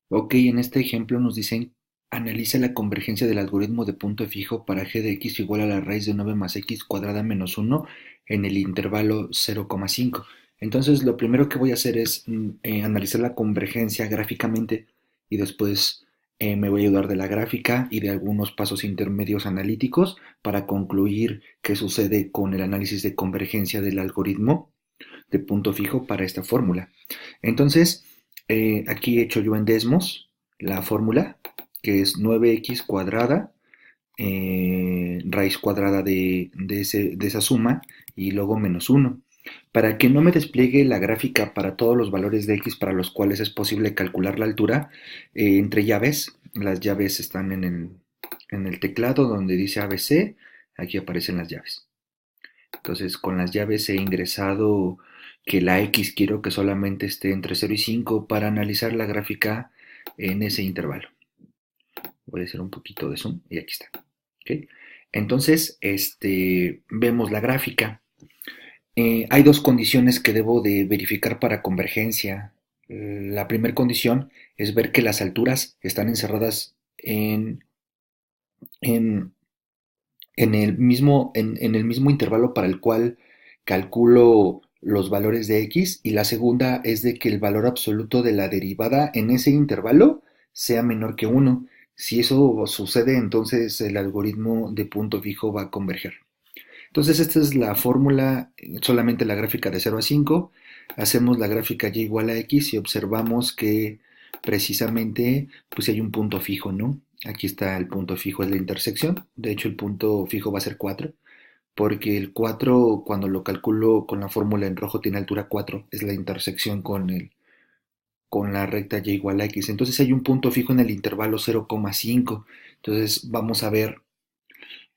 Ok, en este ejemplo nos dicen, analiza la convergencia del algoritmo de punto fijo para g de x igual a la raíz de 9 más x cuadrada menos 1 en el intervalo 0,5. Entonces, lo primero que voy a hacer es analizar la convergencia gráficamente y después me voy a ayudar de la gráfica y de algunos pasos intermedios analíticos para concluir qué sucede con el análisis de convergencia del algoritmo de punto fijo para esta fórmula. Entonces, aquí he hecho yo en Desmos la fórmula, que es 9x cuadrada, raíz cuadrada de esa suma y luego menos 1. Para que no me despliegue la gráfica para todos los valores de x para los cuales es posible calcular la altura, entre llaves, las llaves están en el teclado donde dice ABC, aquí aparecen las llaves. Entonces, con las llaves he ingresado que la X quiero que solamente esté entre 0 y 5 para analizar la gráfica en ese intervalo. Voy a hacer un poquito de zoom y aquí está. ¿Okay? Entonces, vemos la gráfica. Hay dos condiciones que debo de verificar para convergencia. La primera condición es ver que las alturas están encerradas en, en el mismo intervalo para el cual calculo los valores de x, y la segunda es de que el valor absoluto de la derivada en ese intervalo sea menor que 1. Si eso sucede, entonces el algoritmo de punto fijo va a converger. Entonces esta es la fórmula, solamente la gráfica de 0 a 5. Hacemos la gráfica y igual a x y observamos que precisamente pues hay un punto fijo, ¿no? Aquí está el punto fijo, es la intersección. De hecho el punto fijo va a ser 4, porque el 4 cuando lo calculo con la fórmula en rojo tiene altura 4, es la intersección con la recta y igual a x. Entonces hay un punto fijo en el intervalo 0,5. Entonces vamos a ver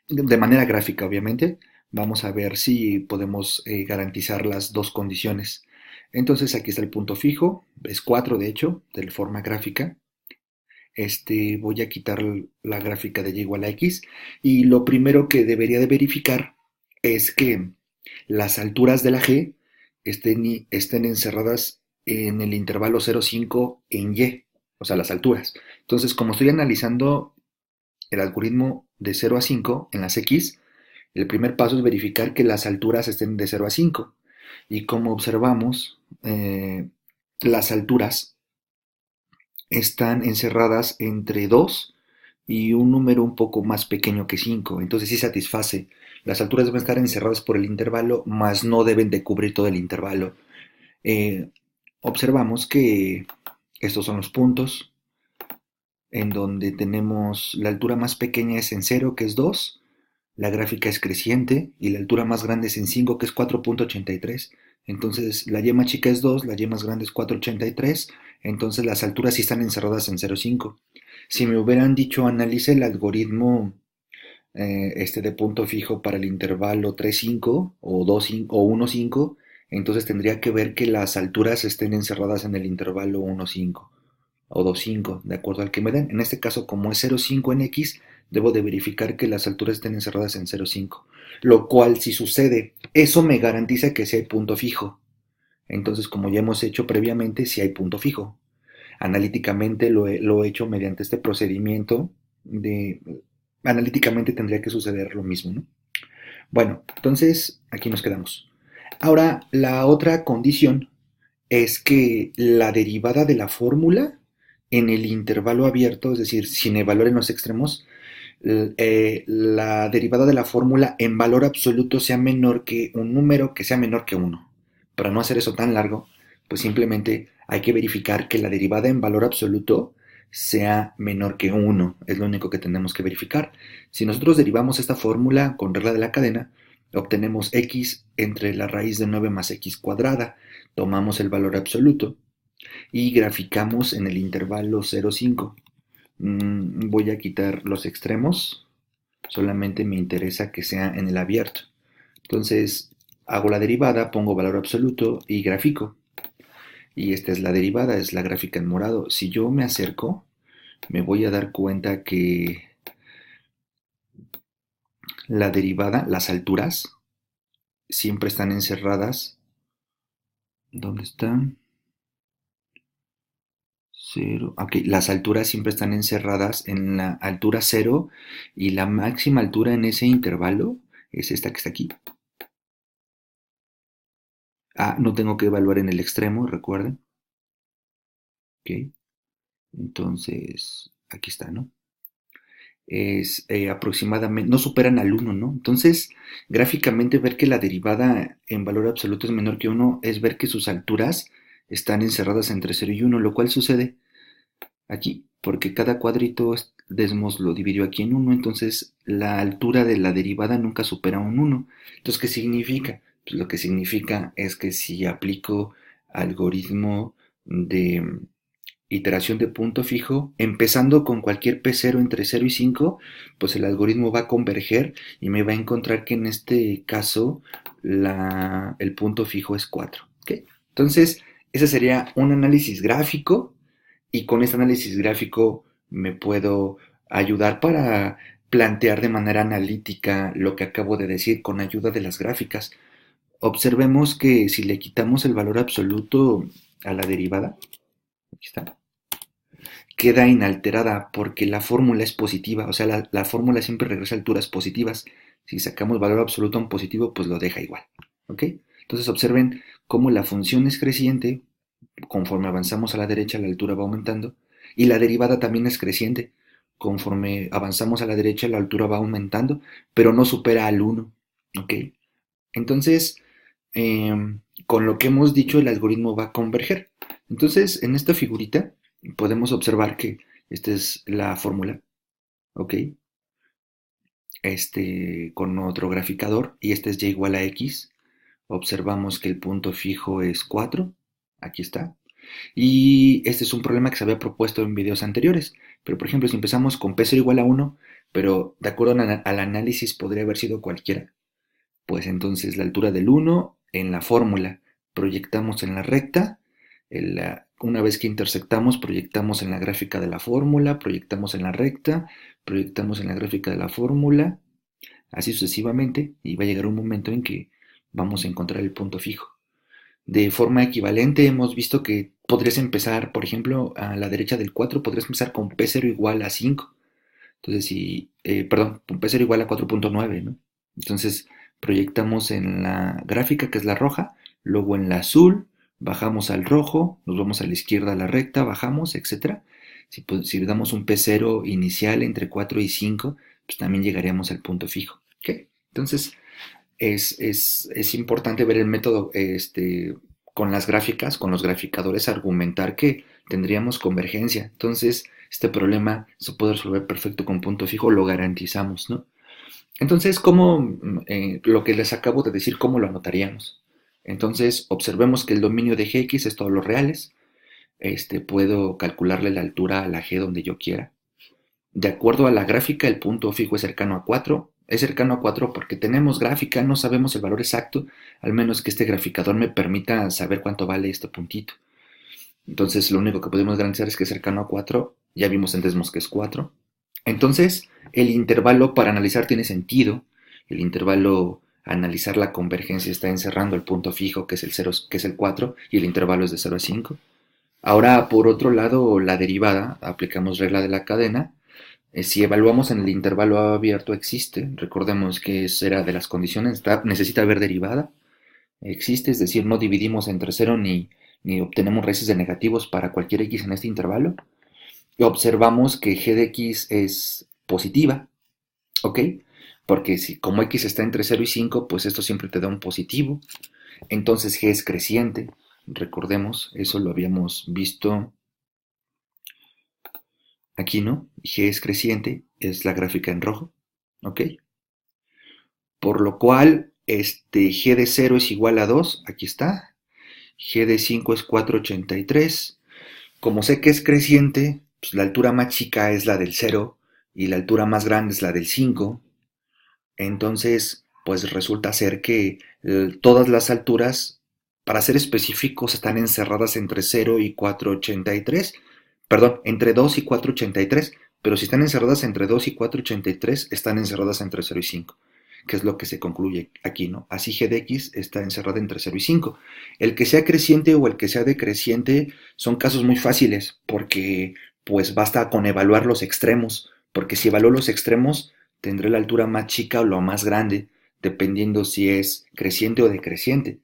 de manera gráfica, obviamente, vamos a ver si podemos garantizar las dos condiciones. Entonces aquí está el punto fijo, es 4 de hecho, de forma gráfica. Voy a quitar la gráfica de y igual a x y lo primero que debería de verificar es que las alturas de la g estén encerradas en el intervalo 0,5 en y, o sea, las alturas. Entonces, como estoy analizando el algoritmo de 0 a 5 en las X, el primer paso es verificar que las alturas estén de 0 a 5. Y como observamos, las alturas están encerradas entre 2 y un número un poco más pequeño que 5. Entonces sí satisface. Las alturas deben estar encerradas por el intervalo, mas no deben de cubrir todo el intervalo. Eh, Observamos que estos son los puntos en donde tenemos la altura más pequeña es en 0, que es 2. La gráfica es creciente y la altura más grande es en 5, que es 4,83. Entonces la y más chica es 2, la y más grande es 4,83. Entonces las alturas sí están encerradas en 0,5. Si me hubieran dicho analice el algoritmo de punto fijo para el intervalo 3,5 o 2,5 o 1,5, entonces tendría que ver que las alturas estén encerradas en el intervalo 1,5 o 2,5, de acuerdo al que me den. En este caso, como es 0,5 en X, debo de verificar que las alturas estén encerradas en 0,5. Lo cual, si sucede, eso me garantiza que sí hay punto fijo. Entonces, como ya hemos hecho previamente, sí hay punto fijo. Analíticamente lo he hecho mediante este procedimiento de... Analíticamente tendría que suceder lo mismo, ¿no? Bueno, entonces aquí nos quedamos. Ahora, la otra condición es que la derivada de la fórmula en el intervalo abierto, es decir, sin el valor en los extremos, la derivada de la fórmula en valor absoluto sea menor que un número que sea menor que uno. Para no hacer eso tan largo, pues simplemente hay que verificar que la derivada en valor absoluto sea menor que uno. Es lo único que tenemos que verificar. Si nosotros derivamos esta fórmula con regla de la cadena, obtenemos x entre la raíz de 9 más x cuadrada. Tomamos el valor absoluto y graficamos en el intervalo 0,5. Voy a quitar los extremos, solamente me interesa que sea en el abierto. Entonces hago la derivada, pongo valor absoluto y grafico. Y esta es la derivada, es la gráfica en morado. Si yo me acerco, me voy a dar cuenta que la derivada, las alturas, siempre están encerradas. ¿Dónde están? Cero. Ok, las alturas siempre están encerradas en la altura cero y la máxima altura en ese intervalo es esta que está aquí. Ah, no tengo que evaluar en el extremo, recuerden. Ok, entonces aquí está, ¿no? Es aproximadamente, no superan al uno, ¿no? Entonces, gráficamente ver que la derivada en valor absoluto es menor que uno es ver que sus alturas están encerradas entre cero y uno, lo cual sucede aquí, porque cada cuadrito Desmos lo dividió aquí en uno, entonces la altura de la derivada nunca supera un uno. Entonces, ¿qué significa? Pues lo que significa es que si aplico algoritmo de iteración de punto fijo, empezando con cualquier P0 entre 0 y 5, pues el algoritmo va a converger y me va a encontrar que en este caso el punto fijo es 4. ¿Okay? Entonces, ese sería un análisis gráfico y con este análisis gráfico me puedo ayudar para plantear de manera analítica lo que acabo de decir con ayuda de las gráficas. Observemos que si le quitamos el valor absoluto a la derivada, aquí está, queda inalterada porque la fórmula es positiva, o sea, la fórmula siempre regresa a alturas positivas. Si sacamos valor absoluto a un positivo, pues lo deja igual. ¿Ok? Entonces observen cómo la función es creciente, conforme avanzamos a la derecha la altura va aumentando, y la derivada también es creciente, conforme avanzamos a la derecha la altura va aumentando, pero no supera al uno. ¿Ok? Entonces, con lo que hemos dicho, el algoritmo va a converger. Entonces, en esta figurita podemos observar que esta es la fórmula, ¿ok? Con otro graficador, y este es y igual a x. Observamos que el punto fijo es 4, aquí está. Y este es un problema que se había propuesto en videos anteriores. Pero, por ejemplo, si empezamos con p0 igual a 1, pero de acuerdo al análisis podría haber sido cualquiera, pues entonces la altura del 1 en la fórmula proyectamos en la recta, una vez que intersectamos proyectamos en la gráfica de la fórmula, proyectamos en la recta, proyectamos en la gráfica de la fórmula, así sucesivamente, y va a llegar un momento en que vamos a encontrar el punto fijo. De forma equivalente hemos visto que podrías empezar, por ejemplo, a la derecha del 4, podrías empezar con P0 igual a 5. Entonces, perdón, P0 igual a 4.9, ¿no? Entonces, proyectamos en la gráfica, que es la roja, luego en la azul, bajamos al rojo, nos vamos a la izquierda a la recta, bajamos, etcétera. Si le damos un P0 inicial entre 4 y 5, pues también llegaríamos al punto fijo. ¿Okay? Entonces, es importante ver el método con las gráficas, con los graficadores, argumentar que tendríamos convergencia. Entonces, este problema se puede resolver perfecto con punto fijo, lo garantizamos, ¿no? Entonces, lo que les acabo de decir, ¿cómo lo anotaríamos? Entonces, observemos que el dominio de Gx es todos los reales. Puedo calcularle la altura a la G donde yo quiera. De acuerdo a la gráfica, el punto fijo es cercano a 4. Es cercano a 4 porque tenemos gráfica, no sabemos el valor exacto, al menos que este graficador me permita saber cuánto vale este puntito. Entonces, lo único que podemos garantizar es que es cercano a 4. Ya vimos en Desmos que es 4. Entonces, el intervalo para analizar tiene sentido. El intervalo a analizar la convergencia está encerrando el punto fijo, que es el 0, que es el 4, y el intervalo es de 0 a 5. Ahora, por otro lado, la derivada, aplicamos regla de la cadena. Si evaluamos en el intervalo abierto existe, recordemos que era de las condiciones, necesita haber derivada, existe, es decir, no dividimos entre 0 ni obtenemos raíces de negativos para cualquier x en este intervalo. Y observamos que g de x es positiva, ¿ok? Porque si como x está entre 0 y 5, pues esto siempre te da un positivo. Entonces g es creciente, recordemos, eso lo habíamos visto aquí, ¿no? G es creciente, es la gráfica en rojo, ¿ok? Por lo cual, G de 0 es igual a 2, aquí está. G de 5 es 483. Como sé que es creciente, pues la altura más chica es la del 0 y la altura más grande es la del 5. Entonces, pues resulta ser que todas las alturas, para ser específicos, están encerradas entre 0 y 483. Perdón, entre 2 y 483. Pero si están encerradas entre 2 y 483, están encerradas entre 0 y 5. que es lo que se concluye aquí, ¿no? Así g de x está encerrada entre 0 y 5. El que sea creciente o el que sea decreciente son casos muy fáciles porque pues basta con evaluar los extremos, porque si evalúo los extremos tendré la altura más chica o la más grande, dependiendo si es creciente o decreciente.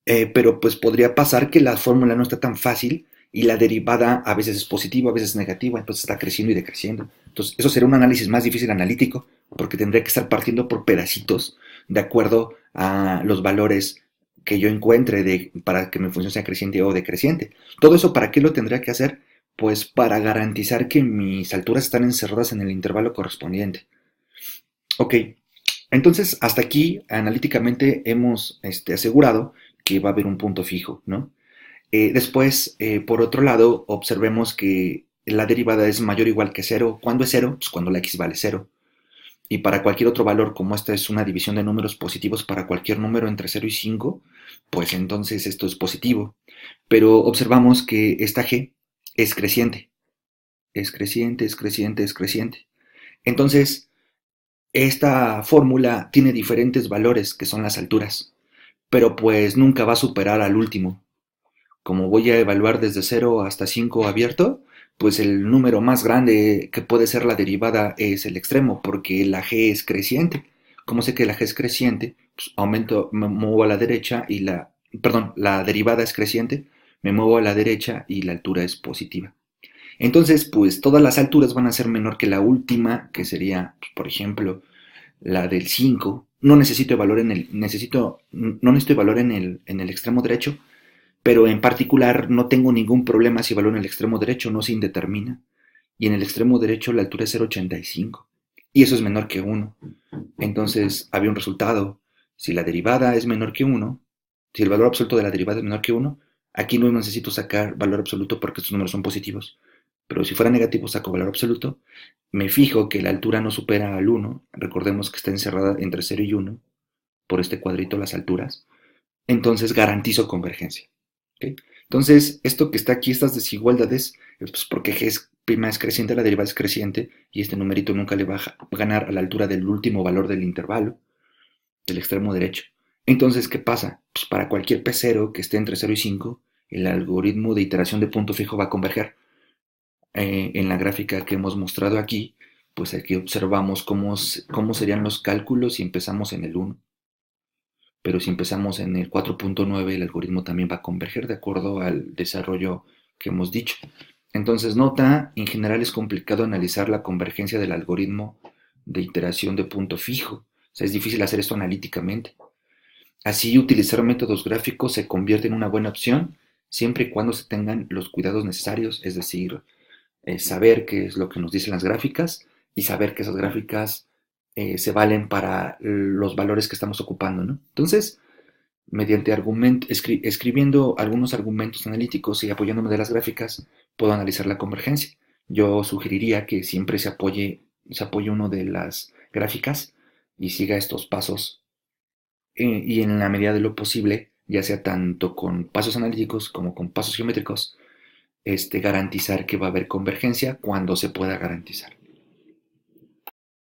Pero pues podría pasar que la fórmula no está tan fácil y la derivada a veces es positiva, a veces es negativa, entonces está creciendo y decreciendo. Entonces eso será un análisis más difícil analítico porque tendría que estar partiendo por pedacitos de acuerdo a los valores que yo encuentre para que mi función sea creciente o decreciente. Todo eso, ¿para qué lo tendría que hacer? Pues para garantizar que mis alturas están encerradas en el intervalo correspondiente. Ok, entonces hasta aquí analíticamente hemos asegurado que va a haber un punto fijo, ¿no? Después, por otro lado, observemos que la derivada es mayor o igual que cero. ¿Cuándo es cero? Pues cuando la x vale cero. Y para cualquier otro valor, como esta es una división de números positivos para cualquier número entre 0 y 5, pues entonces esto es positivo. Pero observamos que esta g es creciente. Es creciente, es creciente, es creciente. Entonces, esta fórmula tiene diferentes valores, que son las alturas, pero pues nunca va a superar al último. Como voy a evaluar desde 0 hasta 5 abierto, pues el número más grande que puede ser la derivada es el extremo, porque la g es creciente. Como sé que la g es creciente, pues me muevo a la derecha y la derivada es creciente, me muevo a la derecha y la altura es positiva. Entonces, pues todas las alturas van a ser menor que la última, que sería, pues, por ejemplo, la del 5. No necesito valor no necesito valor en el extremo derecho, pero en particular no tengo ningún problema si valor en el extremo derecho no se indetermina. Y en el extremo derecho la altura es 0,85. Y eso es menor que 1. Entonces había un resultado. Si la derivada es menor que 1, si el valor absoluto de la derivada es menor que 1, aquí no necesito sacar valor absoluto porque estos números son positivos. Pero si fuera negativo saco valor absoluto. Me fijo que la altura no supera al 1. Recordemos que está encerrada entre 0 y 1 por este cuadrito las alturas. Entonces garantizo convergencia. ¿Okay? Entonces, esto que está aquí, estas desigualdades, pues porque g es, prima es creciente, la derivada es creciente, y este numerito nunca le va a ganar a la altura del último valor del intervalo, del extremo derecho. Entonces, ¿qué pasa? Pues para cualquier p0 que esté entre 0 y 5, el algoritmo de iteración de punto fijo va a converger. En la gráfica que hemos mostrado aquí, pues aquí observamos cómo serían los cálculos si empezamos en el 1. Pero si empezamos en el 4.9, el algoritmo también va a converger de acuerdo al desarrollo que hemos dicho. Entonces, nota, en general es complicado analizar la convergencia del algoritmo de iteración de punto fijo. O sea, es difícil hacer esto analíticamente. Así, utilizar métodos gráficos se convierte en una buena opción siempre y cuando se tengan los cuidados necesarios, es decir, saber qué es lo que nos dicen las gráficas y saber que esas gráficas se valen para los valores que estamos ocupando, ¿no? Entonces, mediante escribiendo algunos argumentos analíticos y apoyándome de las gráficas, puedo analizar la convergencia. Yo sugeriría que siempre se apoye uno de las gráficas y siga estos pasos y en la medida de lo posible, ya sea tanto con pasos analíticos como con pasos geométricos, garantizar que va a haber convergencia cuando se pueda garantizar.